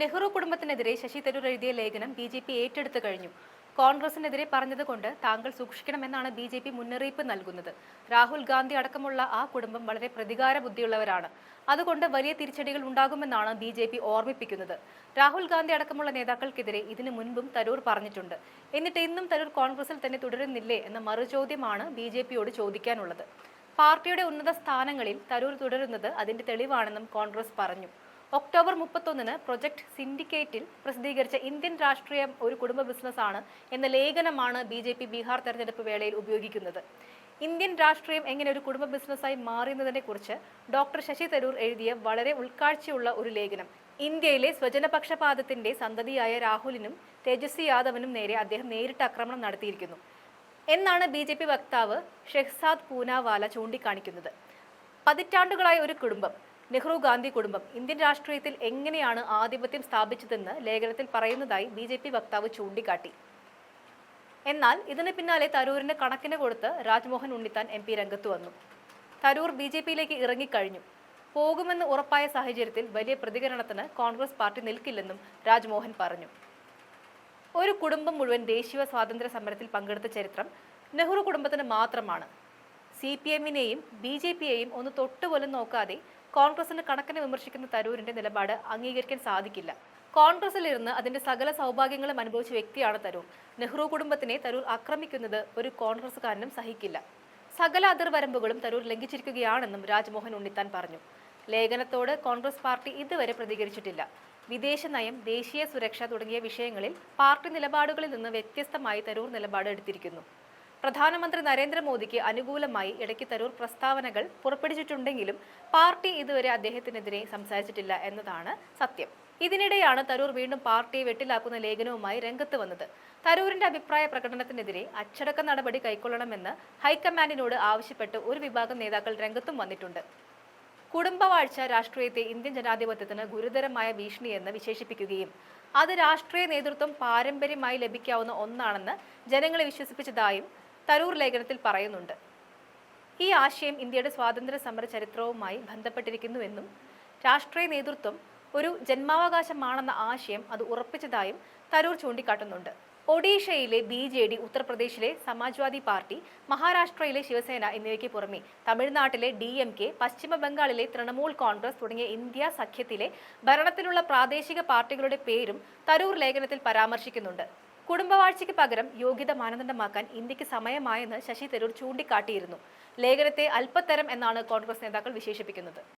നെഹ്റു കുടുംബത്തിനെതിരെ ശശി തരൂർ എഴുതിയ ലേഖനം ബി.ജെ.പി. ഏറ്റെടുത്തു കഴിഞ്ഞു. കോൺഗ്രസിനെതിരെ പറഞ്ഞതുകൊണ്ട് താങ്കൾ സൂക്ഷിക്കണമെന്നാണ് ബി.ജെ.പി. മുന്നറിയിപ്പ് നൽകുന്നത്. രാഹുൽ ഗാന്ധി അടക്കമുള്ള ആ കുടുംബം വളരെ പ്രതികാര ബുദ്ധിയുള്ളവരാണ്. അതുകൊണ്ട് വലിയ തിരിച്ചടികൾ ഉണ്ടാകുമെന്നാണ് ബി.ജെ.പി. ഓർമ്മിപ്പിക്കുന്നത്. രാഹുൽ ഗാന്ധി അടക്കമുള്ള നേതാക്കൾക്കെതിരെ ഇതിനു മുൻപും തരൂർ പറഞ്ഞിട്ടുണ്ട്. എന്നിട്ട് ഇന്നും തരൂർ കോൺഗ്രസിൽ തന്നെ തുടരുന്നില്ലേ എന്ന മറുചോദ്യമാണ് ബി.ജെ.പിയോട് ചോദിക്കാനുള്ളത്. പാർട്ടിയുടെ ഉന്നത സ്ഥാനങ്ങളിൽ തരൂർ തുടരുന്നത് അതിന്റെ തെളിവാണെന്നും കോൺഗ്രസ് പറഞ്ഞു. ഒക്ടോബർ 31-ന് പ്രൊജക്ട് സിൻഡിക്കേറ്റിൽ പ്രസിദ്ധീകരിച്ച ഇന്ത്യൻ രാഷ്ട്രീയം ഒരു കുടുംബ ബിസിനസ്സാണ് എന്ന ലേഖനമാണ് ബി.ജെ.പി. ബീഹാർ തെരഞ്ഞെടുപ്പ് വേളയിൽ ഉപയോഗിക്കുന്നത്. ഇന്ത്യൻ രാഷ്ട്രീയം എങ്ങനെ ഒരു കുടുംബ ബിസിനസ്സായി മാറിയെന്നതിനെക്കുറിച്ച് ഡോക്ടർ ശശി തരൂർ എഴുതിയ വളരെ ഉൾക്കാഴ്ചയുള്ള ഒരു ലേഖനം. ഇന്ത്യയിലെ സ്വജനപക്ഷപാതത്തിന്റെ സന്തതിയായ രാഹുലിനും തേജസ്വി യാദവിനും നേരെ അദ്ദേഹം നേരിട്ട് ആക്രമണം നടത്തിയിരിക്കുന്നു എന്നാണ് ബി.ജെ.പി. വക്താവ് ഷെഹ്സാദ് പൂനാവാല ചൂണ്ടിക്കാണിക്കുന്നത്. പതിറ്റാണ്ടുകളായ ഒരു കുടുംബം, നെഹ്റു ഗാന്ധി കുടുംബം, ഇന്ത്യൻ രാഷ്ട്രീയത്തിൽ എങ്ങനെയാണ് ആധിപത്യം സ്ഥാപിച്ചതെന്ന് ലേഖനത്തിൽ പറയുന്നതായി ബി.ജെ.പി. വക്താവ് ചൂണ്ടിക്കാട്ടി. എന്നാൽ ഇതിന് പിന്നാലെ തരൂരിന് കണക്കിന് കൊടുത്ത് രാജ്മോഹൻ ഉണ്ണിത്താൻ എം.പി. രംഗത്ത് വന്നു. തരൂർ ബി.ജെ.പിയിലേക്ക് ഇറങ്ങിക്കഴിഞ്ഞു. പോകുമെന്ന് ഉറപ്പായ സാഹചര്യത്തിൽ വലിയ പ്രതികരണത്തിന് കോൺഗ്രസ് പാർട്ടി നിൽക്കില്ലെന്നും രാജ്മോഹൻ പറഞ്ഞു. ഒരു കുടുംബം മുഴുവൻ ദേശീയ സ്വാതന്ത്ര്യ സമരത്തിൽ പങ്കെടുത്ത ചരിത്രം നെഹ്റു കുടുംബത്തിന് മാത്രമാണ്. CPM-നെയും ബി.ജെ.പിയെയും ഒന്ന് തൊട്ടുപോലും നോക്കാതെ കോൺഗ്രസിന് കണക്കിന് വിമർശിക്കുന്ന തരൂരിന്റെ നിലപാട് അംഗീകരിക്കാൻ സാധിക്കില്ല. കോൺഗ്രസിലിരുന്ന് അതിന്റെ സകല സൗഭാഗ്യങ്ങളും അനുഭവിച്ച വ്യക്തിയാണ് തരൂർ. നെഹ്റു കുടുംബത്തിനെ തരൂർ ആക്രമിക്കുന്നത് ഒരു കോൺഗ്രസുകാരനും സഹിക്കില്ല. സകല അതിർവരമ്പുകളും തരൂർ ലംഘിച്ചിരിക്കുകയാണെന്നും രാജ്മോഹൻ ഉണ്ണിത്താൻ പറഞ്ഞു. ലേഖനത്തോട് കോൺഗ്രസ് പാർട്ടി ഇതുവരെ പ്രതികരിച്ചിട്ടില്ല. വിദേശ നയം, ദേശീയ സുരക്ഷ തുടങ്ങിയ വിഷയങ്ങളിൽ പാർട്ടി നിലപാടുകളിൽ നിന്ന് വ്യത്യസ്തമായി തരൂർ നിലപാട് എടുത്തിരിക്കുന്നു. പ്രധാനമന്ത്രി നരേന്ദ്രമോദിക്ക് അനുകൂലമായി ഇടയ്ക്ക് തരൂർ പ്രസ്താവനകൾ പുറപ്പെടുവിച്ചിട്ടുണ്ടെങ്കിലും പാർട്ടി ഇതുവരെ അദ്ദേഹത്തിനെതിരെ സംസാരിച്ചിട്ടില്ല എന്നതാണ് സത്യം. ഇതിനിടെയാണ് തരൂർ വീണ്ടും പാർട്ടിയെ വെട്ടിലാക്കുന്ന ലേഖനവുമായി രംഗത്ത് വന്നത്. തരൂരിന്റെ അഭിപ്രായ പ്രകടനത്തിനെതിരെ അച്ചടക്ക നടപടി കൈക്കൊള്ളണമെന്ന് ഹൈക്കമാൻഡിനോട് ആവശ്യപ്പെട്ട് ഒരു വിഭാഗം നേതാക്കൾ രംഗത്തും വന്നിട്ടുണ്ട്. കുടുംബവാഴ്ച രാഷ്ട്രീയത്തെ ഇന്ത്യൻ ജനാധിപത്യത്തിന് ഗുരുതരമായ ഭീഷണിയെന്ന് വിശേഷിപ്പിക്കുകയും അത് രാഷ്ട്രീയ നേതൃത്വം പാരമ്പര്യമായി ലഭിക്കാവുന്ന ഒന്നാണെന്ന് ജനങ്ങളെ വിശ്വസിപ്പിച്ചതായും തരൂർ ലേഖനത്തിൽ പറയുന്നുണ്ട്. ഈ ആശയം ഇന്ത്യയുടെ സ്വാതന്ത്ര്യ സമര ചരിത്രവുമായി ബന്ധപ്പെട്ടിരിക്കുന്നുവെന്നും രാഷ്ട്രീയ നേതൃത്വം ഒരു ജന്മാവകാശമാണെന്ന ആശയം അത് ഉറപ്പിച്ചതായും തരൂർ ചൂണ്ടിക്കാട്ടുന്നുണ്ട്. ഒഡീഷയിലെ BJD, ഉത്തർപ്രദേശിലെ സമാജ്വാദി പാർട്ടി, മഹാരാഷ്ട്രയിലെ ശിവസേന എന്നിവയ്ക്ക് പുറമെ തമിഴ്നാട്ടിലെ DMK, പശ്ചിമ ബംഗാളിലെ തൃണമൂൽ കോൺഗ്രസ് തുടങ്ങിയ ഇന്ത്യ സഖ്യത്തിലെ ഭരണത്തിലുള്ള പ്രാദേശിക പാർട്ടികളുടെ പേരും തരൂർ ലേഖനത്തിൽ പരാമർശിക്കുന്നുണ്ട്. കുടുംബവാഴ്ചയ്ക്ക് പകരം യോഗ്യത മാനദണ്ഡമാക്കാൻ ഇന്ത്യക്ക് സമയമായെന്ന് ശശി തരൂർ ചൂണ്ടിക്കാട്ടിയിരുന്നു. ലേഖനത്തെ അല്പത്തരം എന്നാണ് കോൺഗ്രസ് നേതാക്കൾ വിശേഷിപ്പിക്കുന്നത്.